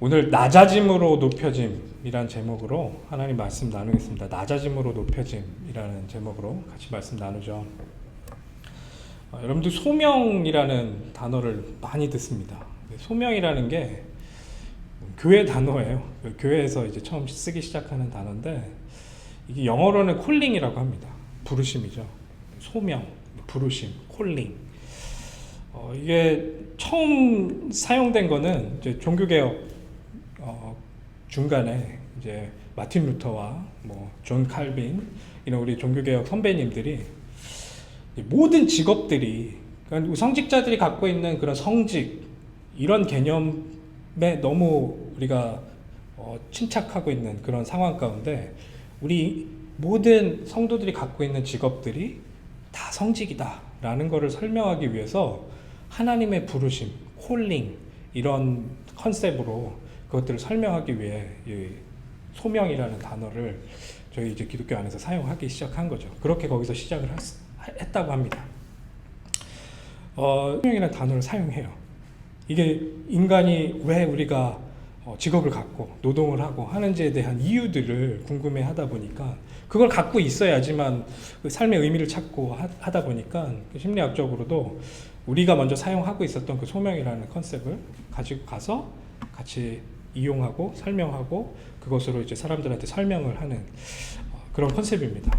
오늘 낮아짐으로 높여짐이란 제목으로 하나님 말씀 나누겠습니다. 낮아짐으로 높여짐이라는 제목으로 같이 말씀 나누죠. 여러분들 소명이라는 단어를 많이 듣습니다. 소명이라는 게 교회 단어예요. 교회에서 이제 처음 쓰기 시작하는 단어인데 이게 영어로는 콜링이라고 합니다. 부르심이죠. 소명, 부르심, 콜링. 이게 처음 사용된 거는 이제 종교개혁 중간에 이제 마틴 루터와 존 칼빈 이런 우리 종교개혁 선배님들이 모든 직업들이 그러니까 성직자들이 갖고 있는 그런 성직 이런 개념에 너무 우리가 침착하고 있는 그런 상황 가운데 우리 모든 성도들이 갖고 있는 직업들이 다 성직이다라는 것을 설명하기 위해서 하나님의 부르심, 콜링 이런 컨셉으로 그것들을 설명하기 위해 이 소명이라는 단어를 저희 이제 기독교 안에서 사용하기 시작한 거죠. 그렇게 거기서 시작을 했다고 합니다. 소명이라는 단어를 사용해요. 이게 인간이 왜 우리가 직업을 갖고 노동을 하고 하는지에 대한 이유들을 궁금해하다 보니까 그걸 갖고 있어야지만 그 삶의 의미를 찾고 하다 보니까 심리학적으로도 우리가 먼저 사용하고 있었던 그 소명이라는 컨셉을 가지고 가서 같이 이용하고 설명하고 그것으로 이제 사람들한테 설명을 하는 그런 컨셉입니다.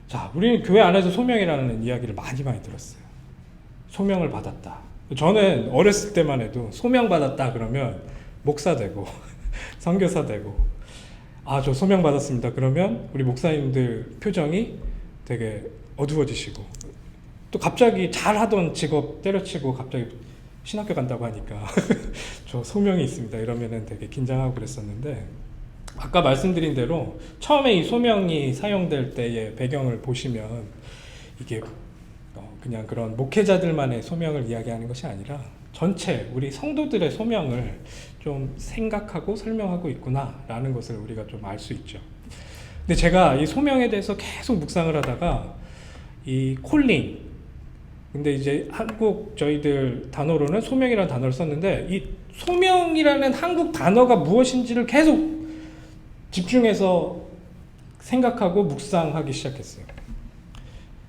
자, 우리는 교회 안에서 소명이라는 이야기를 많이 들었어요. 소명을 받았다. 저는 어렸을 때만 해도 소명 받았다 그러면 목사 되고 선교사 되고 저 소명 받았습니다. 그러면 우리 목사님들 표정이 되게 어두워지시고 또 갑자기 잘하던 직업 때려치고 갑자기 신학교 간다고 하니까 저 소명이 있습니다 이러면은 되게 긴장하고 그랬었는데 아까 말씀드린 대로 처음에 이 소명이 사용될 때의 배경을 보시면 이게 그냥 그런 목회자들만의 소명을 이야기하는 것이 아니라 전체 우리 성도들의 소명을 좀 생각하고 설명하고 있구나라는 것을 우리가 좀 알 수 있죠. 근데 제가 이 소명에 대해서 계속 묵상을 하다가 이 콜링 근데 이제 한국 저희들 단어로는 소명이라는 단어를 썼는데 이 소명이라는 한국 단어가 무엇인지를 계속 집중해서 생각하고 묵상하기 시작했어요.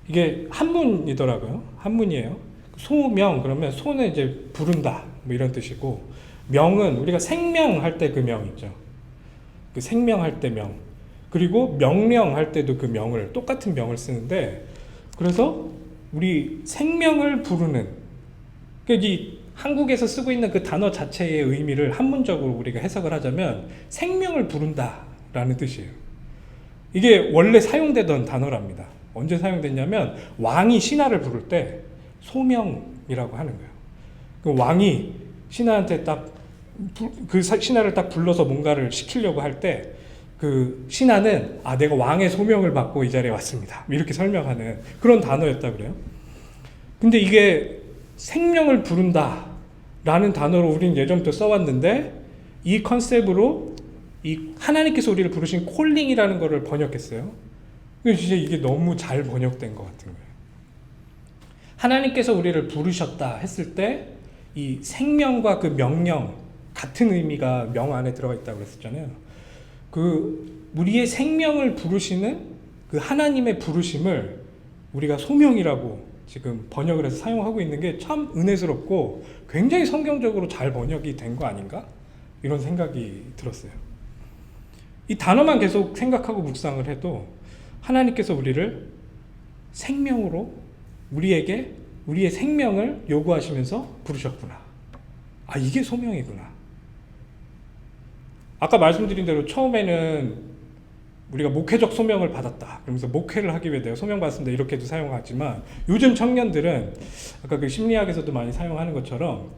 이게 한문이더라고요. 한문이에요. 소명 그러면 소는 이제 부른다 뭐 이런 뜻이고 명은 우리가 생명할 때 그 명이죠. 그 생명할 때 명. 그리고 명령할 때도 그 명을 똑같은 명을 쓰는데 그래서 우리 생명을 부르는 이 한국에서 쓰고 있는 그 단어 자체의 의미를 한문적으로 우리가 해석을 하자면 생명을 부른다라는 뜻이에요. 이게 원래 사용되던 단어랍니다. 언제 사용됐냐면 왕이 신하를 부를 때 소명이라고 하는 거예요. 그 왕이 신하한테 그 신하를 딱 불러서 뭔가를 시키려고 할 때 그 신하는 내가 왕의 소명을 받고 이 자리에 왔습니다 이렇게 설명하는 그런 단어였다 그래요. 근데 이게 생명을 부른다 라는 단어로 우리는 예전부터 써왔는데 이 컨셉으로 이 하나님께서 우리를 부르신 콜링이라는 거를 번역했어요. 진짜 이게 너무 잘 번역된 것 같은 거예요. 하나님께서 우리를 부르셨다 했을 때 이 생명과 그 명령 같은 의미가 명 안에 들어가 있다고 그랬었잖아요. 그 우리의 생명을 부르시는 그 하나님의 부르심을 우리가 소명이라고 지금 번역을 해서 사용하고 있는 게 참 은혜스럽고 굉장히 성경적으로 잘 번역이 된 거 아닌가? 이런 생각이 들었어요. 이 단어만 계속 생각하고 묵상을 해도 하나님께서 우리를 생명으로 우리에게 우리의 생명을 요구하시면서 부르셨구나. 이게 소명이구나. 아까 말씀드린 대로 처음에는 우리가 목회적 소명을 받았다. 그러면서 목회를 하기 위해 내가 소명 받습니다. 이렇게도 사용하지만 요즘 청년들은 아까 그 심리학에서도 많이 사용하는 것처럼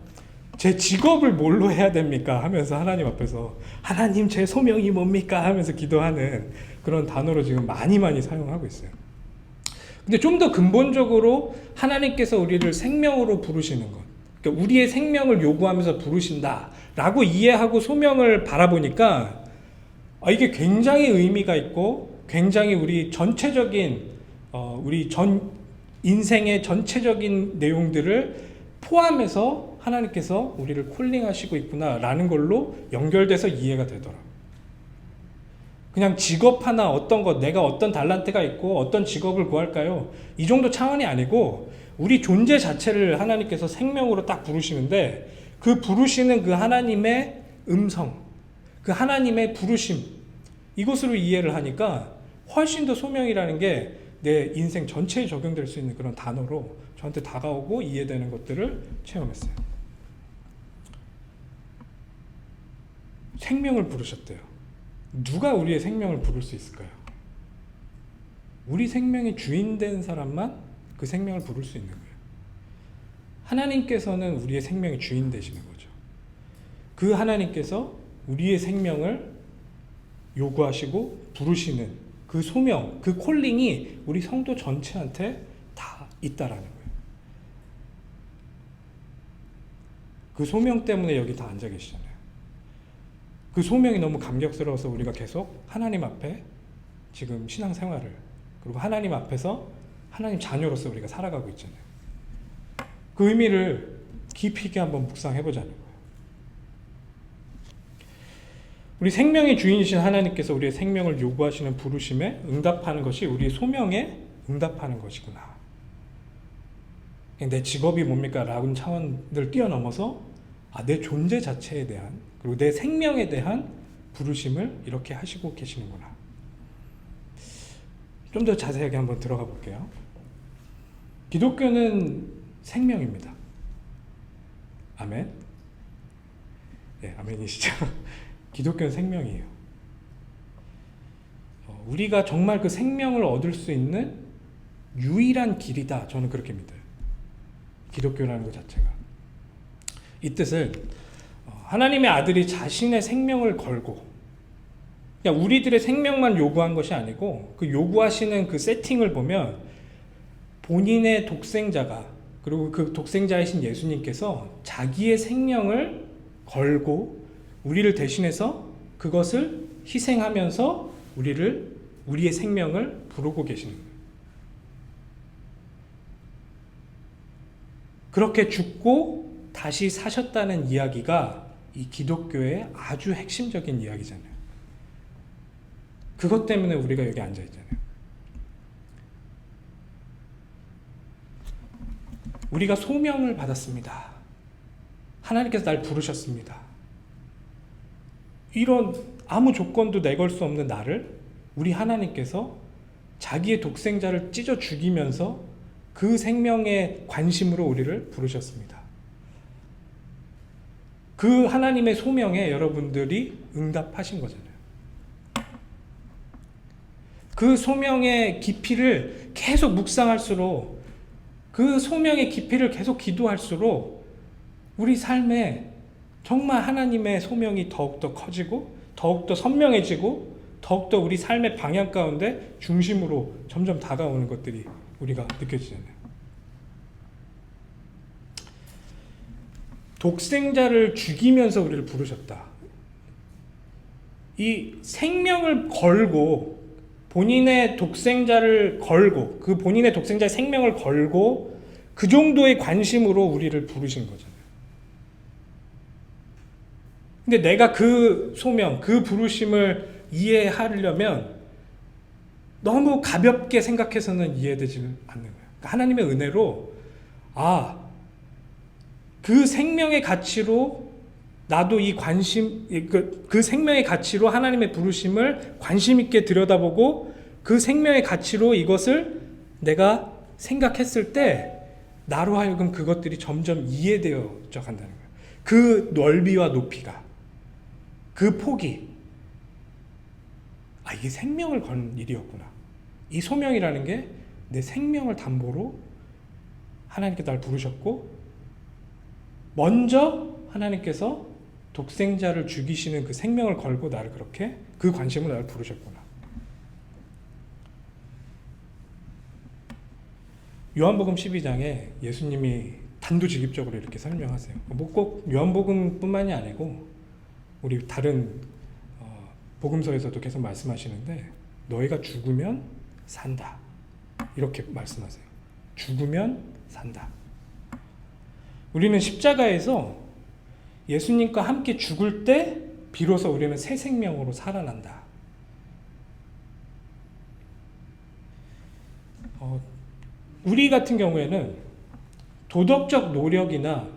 제 직업을 뭘로 해야 됩니까? 하면서 하나님 앞에서 하나님 제 소명이 뭡니까? 하면서 기도하는 그런 단어로 지금 많이 사용하고 있어요. 근데 좀 더 근본적으로 하나님께서 우리를 생명으로 부르시는 것, 그러니까 우리의 생명을 요구하면서 부르신다라고 이해하고 소명을 바라보니까 이게 굉장히 의미가 있고 굉장히 우리 전체적인 우리 전 인생의 전체적인 내용들을 포함해서 하나님께서 우리를 콜링하시고 있구나라는 걸로 연결돼서 이해가 되더라고요. 그냥 직업 하나 어떤 것, 내가 어떤 달란트가 있고 어떤 직업을 구할까요? 이 정도 차원이 아니고 우리 존재 자체를 하나님께서 생명으로 딱 부르시는데 그 부르시는 그 하나님의 음성, 그 하나님의 부르심, 이것으로 이해를 하니까 훨씬 더 소명이라는 게 내 인생 전체에 적용될 수 있는 그런 단어로 저한테 다가오고 이해되는 것들을 체험했어요. 생명을 부르셨대요. 누가 우리의 생명을 부를 수 있을까요? 우리 생명의 주인 된 사람만 그 생명을 부를 수 있는 거예요. 하나님께서는 우리의 생명의 주인 되시는 거죠. 그 하나님께서 우리의 생명을 요구하시고 부르시는 그 소명, 그 콜링이 우리 성도 전체한테 다 있다라는 거예요. 그 소명 때문에 여기 다 앉아 계시잖아요. 그 소명이 너무 감격스러워서 우리가 계속 하나님 앞에 지금 신앙생활을, 그리고 하나님 앞에서 하나님 자녀로서 우리가 살아가고 있잖아요. 그 의미를 깊이 있게 한번 묵상해 보자는 거예요. 우리 생명의 주인이신 하나님께서 우리의 생명을 요구하시는 부르심에 응답하는 것이 우리의 소명에 응답하는 것이구나. 내 직업이 뭡니까? 라는 차원을 뛰어넘어서 내 존재 자체에 대한, 그리고 내 생명에 대한 부르심을 이렇게 하시고 계시는구나. 좀 더 자세하게 한번 들어가 볼게요. 기독교는 생명입니다. 아멘. 네, 아멘이시죠? 기독교는 생명이에요. 우리가 정말 그 생명을 얻을 수 있는 유일한 길이다. 저는 그렇게 믿어요. 기독교라는 것 자체가. 이 뜻은 하나님의 아들이 자신의 생명을 걸고, 그냥 우리들의 생명만 요구한 것이 아니고 그 요구하시는 그 세팅을 보면 본인의 독생자가, 그리고 그 독생자이신 예수님께서 자기의 생명을 걸고 우리를 대신해서 그것을 희생하면서 우리의 생명을 부르고 계시는 거예요. 그렇게 죽고 다시 사셨다는 이야기가 이 기독교의 아주 핵심적인 이야기잖아요. 그것 때문에 우리가 여기 앉아 있잖아요. 우리가 소명을 받았습니다. 하나님께서 날 부르셨습니다. 이런 아무 조건도 내걸 수 없는 나를 우리 하나님께서 자기의 독생자를 찢어 죽이면서 그 생명의 관심으로 우리를 부르셨습니다. 그 하나님의 소명에 여러분들이 응답하신 거잖아요. 그 소명의 깊이를 계속 묵상할수록, 그 소명의 깊이를 계속 기도할수록 우리 삶에 정말 하나님의 소명이 더욱더 커지고 더욱더 선명해지고 더욱더 우리 삶의 방향 가운데 중심으로 점점 다가오는 것들이 우리가 느껴지잖아요. 독생자를 죽이면서 우리를 부르셨다. 이 생명을 걸고, 본인의 독생자를 걸고, 그 본인의 독생자의 생명을 걸고 그 정도의 관심으로 우리를 부르신 거잖아요. 근데 내가 그 소명, 그 부르심을 이해하려면 너무 가볍게 생각해서는 이해되지 않는 거예요. 그러니까 하나님의 은혜로 그 생명의 가치로 나도 이 관심, 그 생명의 가치로 하나님의 부르심을 관심 있게 들여다보고 그 생명의 가치로 이것을 내가 생각했을 때 나로 하여금 그것들이 점점 이해되어져 간다는 거예요. 그 넓이와 높이가, 그 폭이, 이게 생명을 건 일이었구나. 이 소명이라는 게 내 생명을 담보로 하나님께 날 부르셨고, 먼저 하나님께서 독생자를 죽이시는 그 생명을 걸고 나를 그렇게 그 관심으로 나를 부르셨구나. 요한복음 12장에 예수님이 단도직입적으로 이렇게 설명하세요. 뭐 꼭 요한복음뿐만이 아니고 우리 다른 복음서에서도 계속 말씀하시는데, 너희가 죽으면 산다, 이렇게 말씀하세요. 죽으면 산다. 우리는 십자가에서 예수님과 함께 죽을 때 비로소 우리는 새 생명으로 살아난다. 우리 같은 경우에는 도덕적 노력이나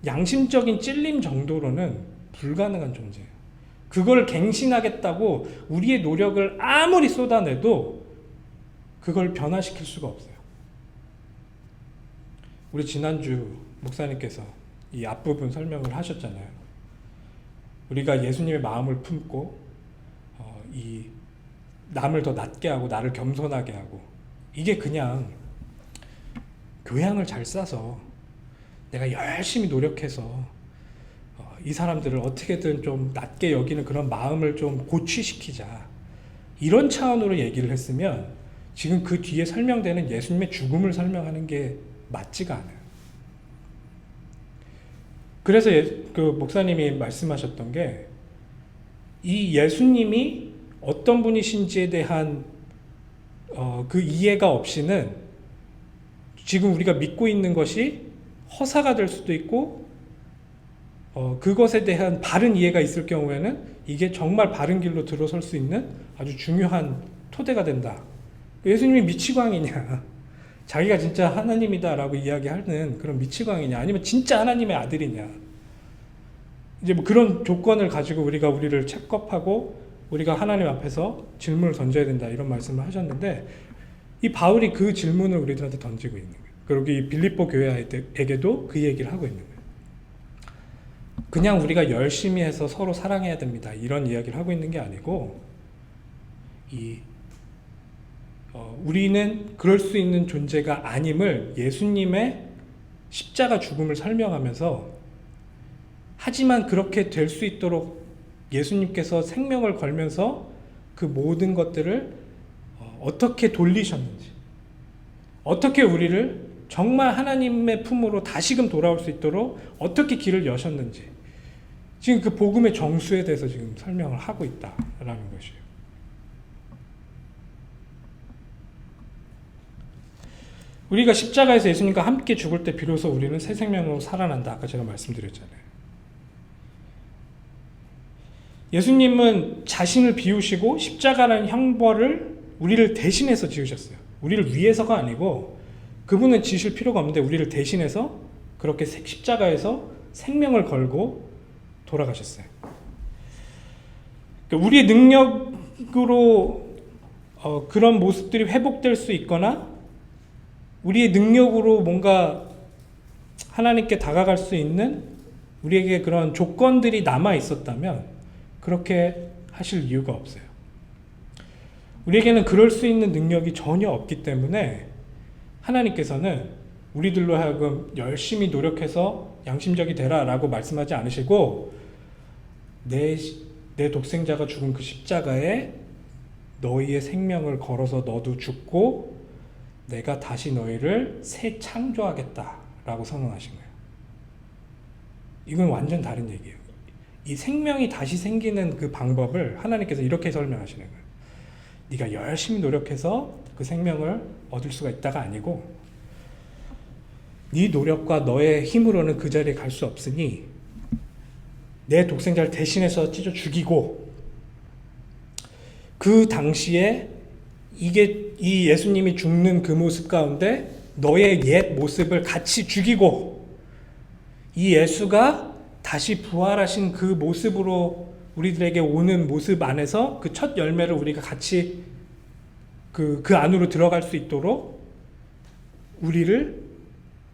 양심적인 찔림 정도로는 불가능한 존재예요. 그걸 갱신하겠다고 우리의 노력을 아무리 쏟아내도 그걸 변화시킬 수가 없어요. 우리 지난주 목사님께서 이 앞부분 설명을 하셨잖아요. 우리가 예수님의 마음을 품고 이 남을 더 낮게 하고 나를 겸손하게 하고, 이게 그냥 교양을 잘 싸서 내가 열심히 노력해서 이 사람들을 어떻게든 좀 낮게 여기는 그런 마음을 좀 고취시키자, 이런 차원으로 얘기를 했으면 지금 그 뒤에 설명되는 예수님의 죽음을 설명하는 게 맞지가 않아요. 그래서 그 목사님이 말씀하셨던 게, 이 예수님이 어떤 분이신지에 대한 그 이해가 없이는 지금 우리가 믿고 있는 것이 허사가 될 수도 있고, 그것에 대한 바른 이해가 있을 경우에는 이게 정말 바른 길로 들어설 수 있는 아주 중요한 토대가 된다. 예수님이 미치광이냐, 자기가 진짜 하나님이다라고 이야기하는 그런 미치광이냐, 아니면 진짜 하나님의 아들이냐, 이제 뭐 그런 조건을 가지고 우리를 체크업하고 우리가 하나님 앞에서 질문을 던져야 된다, 이런 말씀을 하셨는데, 이 바울이 그 질문을 우리들한테 던지고 있는 거예요. 그리고 이 빌립보 교회에게도 그 얘기를 하고 있는 거예요. 그냥 우리가 열심히 해서 서로 사랑해야 됩니다, 이런 이야기를 하고 있는 게 아니고, 우리는 그럴 수 있는 존재가 아님을 예수님의 십자가 죽음을 설명하면서, 하지만 그렇게 될 수 있도록 예수님께서 생명을 걸면서 그 모든 것들을 어떻게 돌리셨는지, 어떻게 우리를 정말 하나님의 품으로 다시금 돌아올 수 있도록 어떻게 길을 여셨는지, 지금 그 복음의 정수에 대해서 지금 설명을 하고 있다라는 것이에요. 우리가 십자가에서 예수님과 함께 죽을 때 비로소 우리는 새 생명으로 살아난다. 아까 제가 말씀드렸잖아요. 예수님은 자신을 비우시고 십자가라는 형벌을 우리를 대신해서 지으셨어요. 우리를 위해서가 아니고, 그분은 지실 필요가 없는데 우리를 대신해서 그렇게 십자가에서 생명을 걸고 돌아가셨어요. 그러니까 우리의 능력으로 그런 모습들이 회복될 수 있거나, 우리의 능력으로 뭔가 하나님께 다가갈 수 있는 우리에게 그런 조건들이 남아 있었다면 그렇게 하실 이유가 없어요. 우리에게는 그럴 수 있는 능력이 전혀 없기 때문에 하나님께서는 우리들로 하여금 열심히 노력해서 양심적이 되라 라고 말씀하지 않으시고, 내 독생자가 죽은 그 십자가에 너희의 생명을 걸어서 너도 죽고 내가 다시 너희를 새 창조하겠다 라고 선언하신 거예요. 이건 완전 다른 얘기예요. 이 생명이 다시 생기는 그 방법을 하나님께서 이렇게 설명하시는 거예요. 네가 열심히 노력해서 그 생명을 얻을 수가 있다가 아니고, 네 노력과 너의 힘으로는 그 자리에 갈 수 없으니 내 독생자를 대신해서 찢어 죽이고, 그 당시에 이 예수님이 죽는 그 모습 가운데 너의 옛 모습을 같이 죽이고, 이 예수가 다시 부활하신 그 모습으로 우리들에게 오는 모습 안에서 그 첫 열매를 우리가 같이 그 안으로 들어갈 수 있도록 주리를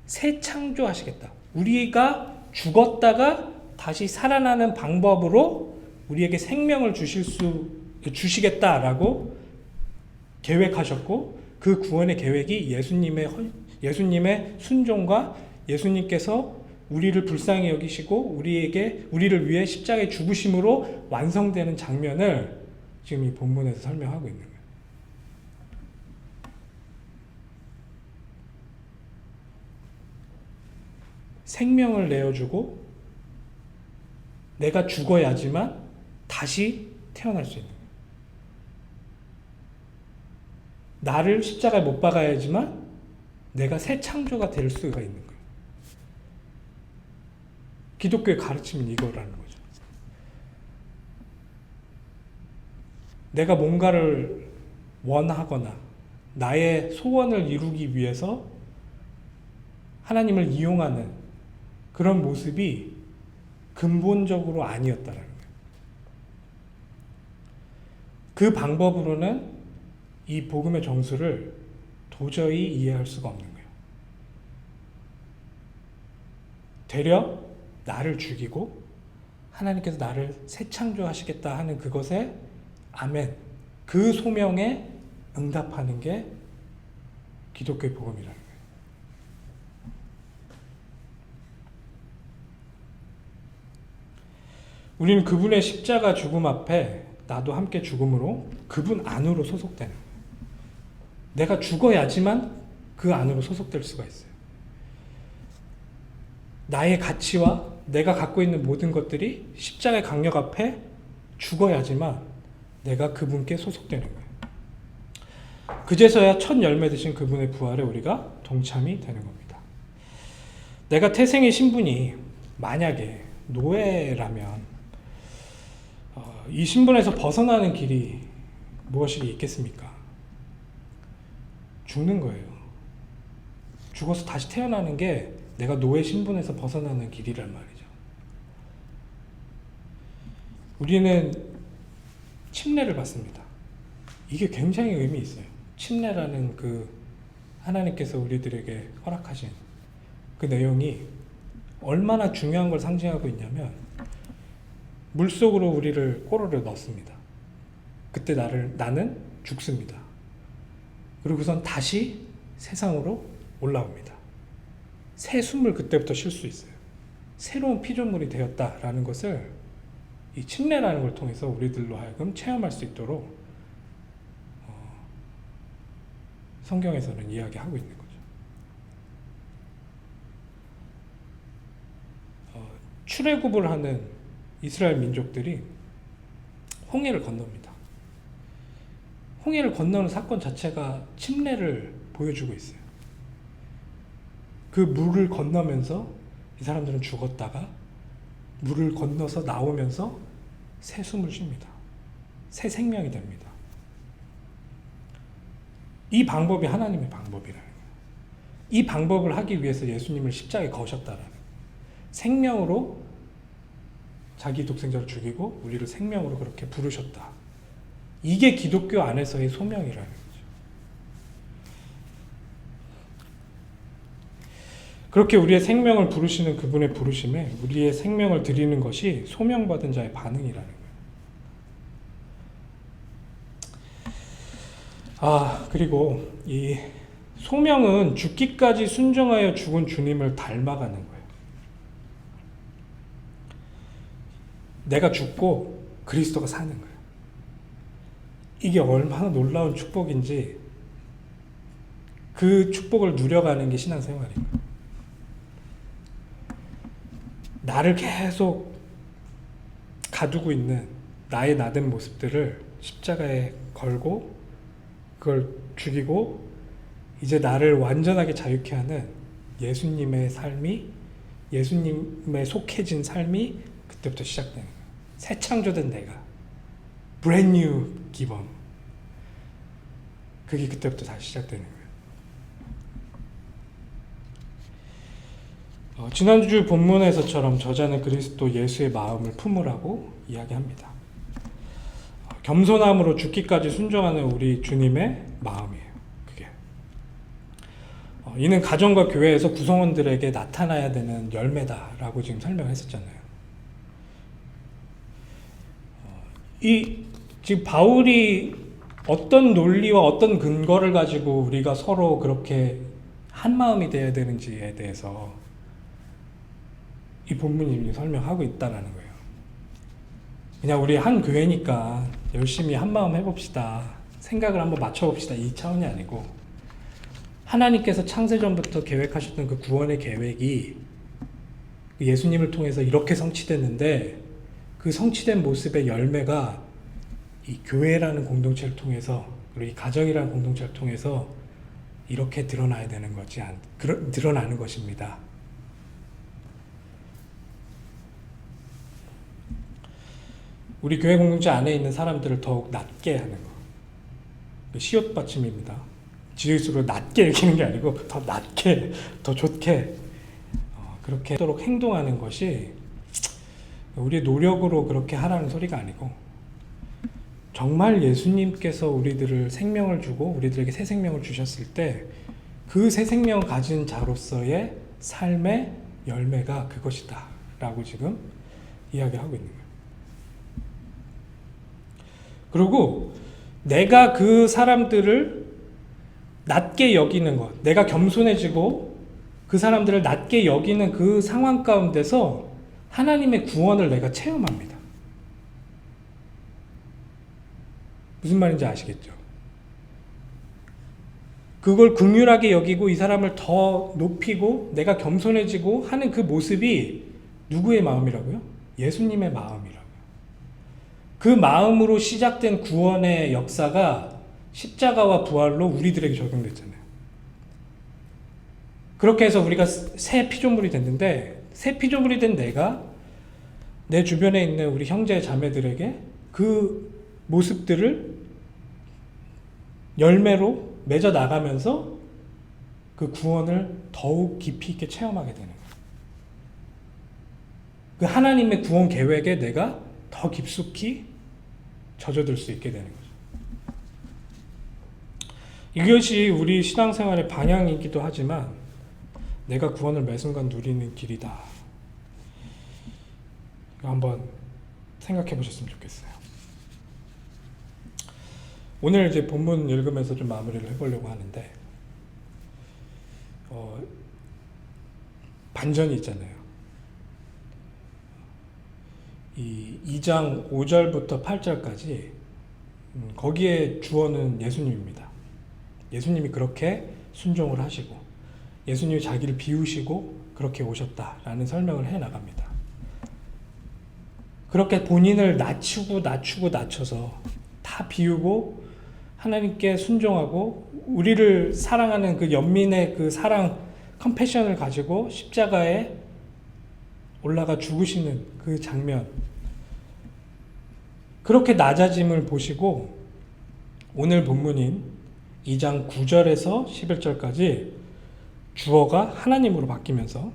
새 창조하시겠다. 우리가 죽었다가 다시 살아나는 방법으로 우리에게 생명을 주시겠다라고 계획하셨고, 그 구원의 계획이 예수님의 순종과 예수님께서 우리를 불쌍히 여기시고 우리를 위해 십자가에 죽으심으로 완성되는 장면을 지금 이 본문에서 설명하고 있는 거예요. 생명을 내어주고 내가 죽어야지만 다시 태어날 수 있는 거예요. 나를 십자가에 못 박아야지만 내가 새 창조가 될 수가 있는 거예요. 기독교의 가르침은 이거라는 거죠. 내가 뭔가를 원하거나 나의 소원을 이루기 위해서 하나님을 이용하는 그런 모습이 근본적으로 아니었다라는 거예요. 그 방법으로는 이 복음의 정수를 도저히 이해할 수가 없는 거예요. 되려 나를 죽이고 하나님께서 나를 새 창조하시겠다 하는 그것에 아멘, 그 소명에 응답하는 게 기독교의 복음이라는 거예요. 우리는 그분의 십자가 죽음 앞에 나도 함께 죽음으로 그분 안으로 소속되는 거예요. 내가 죽어야지만 그 안으로 소속될 수가 있어요. 나의 가치와 내가 갖고 있는 모든 것들이 십자가의 강력 앞에 죽어야지만 내가 그분께 소속되는 거예요. 그제서야 첫 열매 되신 그분의 부활에 우리가 동참이 되는 겁니다. 내가 태생의 신분이 만약에 노예라면 이 신분에서 벗어나는 길이 무엇이 있겠습니까? 죽는 거예요. 죽어서 다시 태어나는 게 내가 노예 신분에서 벗어나는 길이란 말이죠. 우리는 침례를 받습니다. 이게 굉장히 의미 있어요. 침례라는 그 하나님께서 우리들에게 허락하신 그 내용이 얼마나 중요한 걸 상징하고 있냐면 물속으로 우리를 꼬르르 넣습니다. 그때 나는 죽습니다. 그리고선 다시 세상으로 올라옵니다. 새 숨을 그때부터 쉴 수 있어요. 새로운 피조물이 되었다라는 것을 이 침례라는 걸 통해서 우리들로 하여금 체험할 수 있도록 성경에서는 이야기하고 있는 거죠. 출애굽을 하는 이스라엘 민족들이 홍해를 건넙니다. 홍해를 건너는 사건 자체가 침례를 보여주고 있어요. 그 물을 건너면서 이 사람들은 죽었다가 물을 건너서 나오면서 새 숨을 쉽니다. 새 생명이 됩니다. 이 방법이 하나님의 방법이라는 거예요. 이 방법을 하기 위해서 예수님을 십자가에 거셨다라는 거예요. 생명으로 자기 독생자를 죽이고 우리를 생명으로 그렇게 부르셨다. 이게 기독교 안에서의 소명이라는 거죠. 그렇게 우리의 생명을 부르시는 그분의 부르심에 우리의 생명을 드리는 것이 소명받은 자의 반응이라는 거예요. 그리고 이 소명은 죽기까지 순종하여 죽은 주님을 닮아가는 거예요. 내가 죽고 그리스도가 사는 거예요. 이게 얼마나 놀라운 축복인지 그 축복을 누려가는 게 신앙생활이에요. 나를 계속 가두고 있는 나의 나된 모습들을 십자가에 걸고 그걸 죽이고 이제 나를 완전하게 자유케 하는 예수님의 삶이, 예수님에 속해진 삶이 그때부터 시작되는 거예요. 새 창조된 내가, brand new 기범, 그게 그때부터 다시 시작되는 거예요. 지난주 본문에서처럼 저자는 그리스도 예수의 마음을 품으라고 이야기합니다. 겸손함으로 죽기까지 순종하는 우리 주님의 마음이에요. 그게. 이는 가정과 교회에서 구성원들에게 나타나야 되는 열매다라고 지금 설명했었잖아요. 지금 바울이 어떤 논리와 어떤 근거를 가지고 우리가 서로 그렇게 한 마음이 되어야 되는지에 대해서 이 본문이 설명하고 있다는 거예요. 그냥 우리 한 교회니까 열심히 한 마음 해봅시다. 생각을 한번 맞춰봅시다. 이 차원이 아니고 하나님께서 창세전부터 계획하셨던 그 구원의 계획이 예수님을 통해서 이렇게 성취됐는데 그 성취된 모습의 열매가 이 교회라는 공동체를 통해서 그리고 이 가정이라는 공동체를 통해서 이렇게 드러나야 되는 거지, 드러나는 것입니다. 우리 교회 공동체 안에 있는 사람들을 더욱 낮게 하는 거. 시옷 받침입니다. 지을수록 낮게 여기는 게 아니고 더 낮게, 더 좋게 그렇게 하도록 행동하는 것이 우리의 노력으로 그렇게 하라는 소리가 아니고, 정말 예수님께서 우리들을 생명을 주고 우리들에게 새 생명을 주셨을 때 그 새 생명을 가진 자로서의 삶의 열매가 그것이다 라고 지금 이야기하고 있는 거예요. 그리고 내가 그 사람들을 낮게 여기는 것, 내가 겸손해지고 그 사람들을 낮게 여기는 그 상황 가운데서 하나님의 구원을 내가 체험합니다. 무슨 말인지 아시겠죠? 그걸 긍휼하게 여기고 이 사람을 더 높이고 내가 겸손해지고 하는 그 모습이 누구의 마음이라고요? 예수님의 마음이라고요. 그 마음으로 시작된 구원의 역사가 십자가와 부활로 우리들에게 적용됐잖아요. 그렇게 해서 우리가 새 피조물이 됐는데, 새 피조물이 된 내가 내 주변에 있는 우리 형제 자매들에게 그 모습들을 열매로 맺어 나가면서 그 구원을 더욱 깊이 있게 체험하게 되는 거예요. 그 하나님의 구원 계획에 내가 더 깊숙이 젖어들 수 있게 되는 거죠. 이것이 우리 신앙생활의 방향이기도 하지만 내가 구원을 매 순간 누리는 길이다. 이거 한번 생각해 보셨으면 좋겠어요. 오늘 이제 본문 읽으면서 좀 마무리를 해보려고 하는데, 반전이 있잖아요. 이 2장 5절부터 8절까지 거기에 주어는 예수님입니다. 예수님이 그렇게 순종을 하시고 예수님이 자기를 비우시고 그렇게 오셨다라는 설명을 해나갑니다. 그렇게 본인을 낮춰서 다 비우고 하나님께 순종하고 우리를 사랑하는 그 연민의 그 사랑, 컴패션을 가지고 십자가에 올라가 죽으시는 그 장면, 그렇게 낮아짐을 보시고 오늘 본문인 2장 9절에서 11절까지 주어가 하나님으로 바뀌면서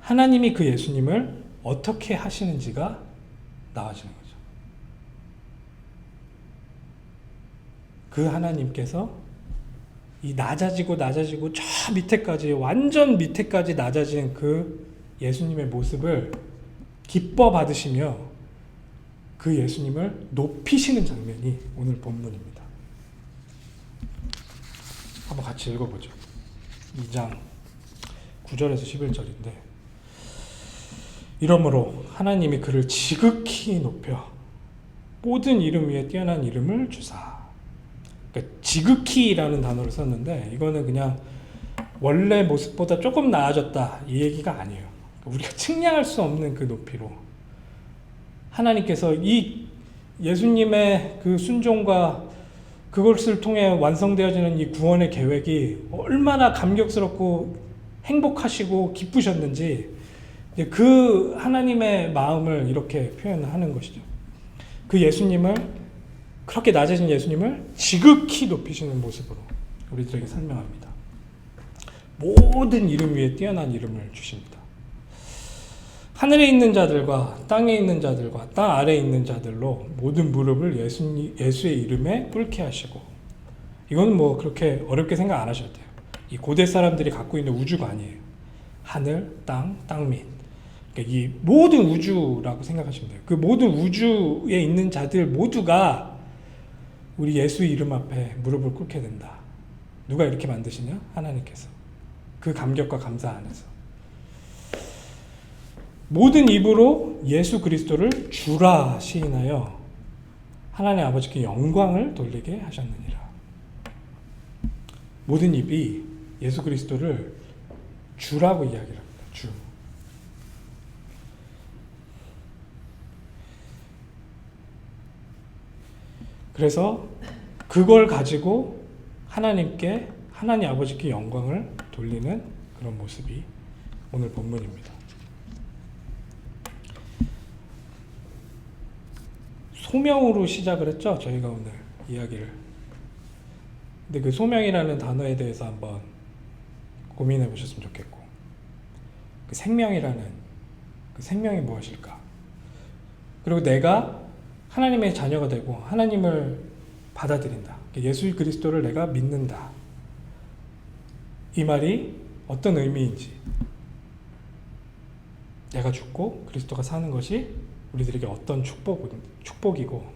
하나님이 그 예수님을 어떻게 하시는지가 나와지는 거죠. 그 하나님께서 이 낮아지고 저 밑에까지, 완전 밑에까지 낮아진 그 예수님의 모습을 기뻐 받으시며 그 예수님을 높이시는 장면이 오늘 본문입니다. 한번 같이 읽어보죠. 2장 9절에서 11절인데, 이러므로 하나님이 그를 지극히 높여 모든 이름 위에 뛰어난 이름을 주사. 그러니까 지극히라는 단어를 썼는데 이거는 그냥 원래 모습보다 조금 나아졌다 이 얘기가 아니에요. 우리가 측량할 수 없는 그 높이로 하나님께서 이 예수님의 그 순종과 그것을 통해 완성되어지는 이 구원의 계획이 얼마나 감격스럽고 행복하시고 기쁘셨는지 그 하나님의 마음을 이렇게 표현하는 것이죠. 그 예수님을, 그렇게 낮아진 예수님을 지극히 높이시는 모습으로 우리들에게 설명합니다. 모든 이름 위에 뛰어난 이름을 주십니다. 하늘에 있는 자들과 땅에 있는 자들과 땅 아래에 있는 자들로 모든 무릎을 예수의 이름에 꿇게 하시고, 이건 뭐 그렇게 어렵게 생각 안 하셔도 돼요. 이 고대 사람들이 갖고 있는 우주가 아니에요. 하늘, 땅밑. 그러니까 이 모든 우주라고 생각하시면 돼요. 그 모든 우주에 있는 자들 모두가 우리 예수 이름 앞에 무릎을 꿇게 된다. 누가 이렇게 만드시냐? 하나님께서. 그 감격과 감사 안에서 모든 입으로 예수 그리스도를 주라 시인하여 하나님 아버지께 영광을 돌리게 하셨느니라. 모든 입이 예수 그리스도를 주라고 이야기를 합니다. 주. 그래서 그걸 가지고 하나님 아버지께 영광을 돌리는 그런 모습이 오늘 본문입니다. 소명으로 시작을 했죠. 저희가 오늘 이야기를. 근데 그 소명이라는 단어에 대해서 한번 고민해 보셨으면 좋겠고, 그 생명이라는 그 생명이 무엇일까? 그리고 내가 하나님의 자녀가 되고 하나님을 받아들인다. 예수 그리스도를 내가 믿는다. 이 말이 어떤 의미인지, 내가 죽고 그리스도가 사는 것이 우리들에게 어떤 축복이고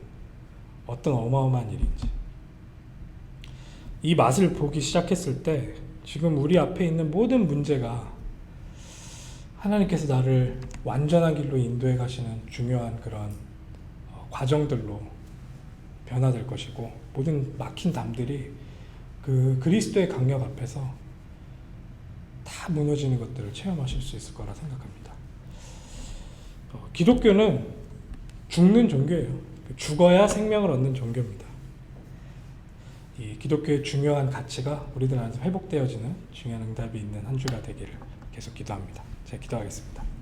어떤 어마어마한 일인지, 이 맛을 보기 시작했을 때 지금 우리 앞에 있는 모든 문제가 하나님께서 나를 완전한 길로 인도해 가시는 중요한 그런 과정들로 변화될 것이고, 모든 막힌 담들이 그 그리스도의 강력 앞에서 다 무너지는 것들을 체험하실 수 있을 거라 생각합니다. 기독교는 죽는 종교예요. 죽어야 생명을 얻는 종교입니다. 이 기독교의 중요한 가치가 우리들 안에서 회복되어지는 중요한 응답이 있는 한 주가 되기를 계속 기도합니다. 제가 기도하겠습니다.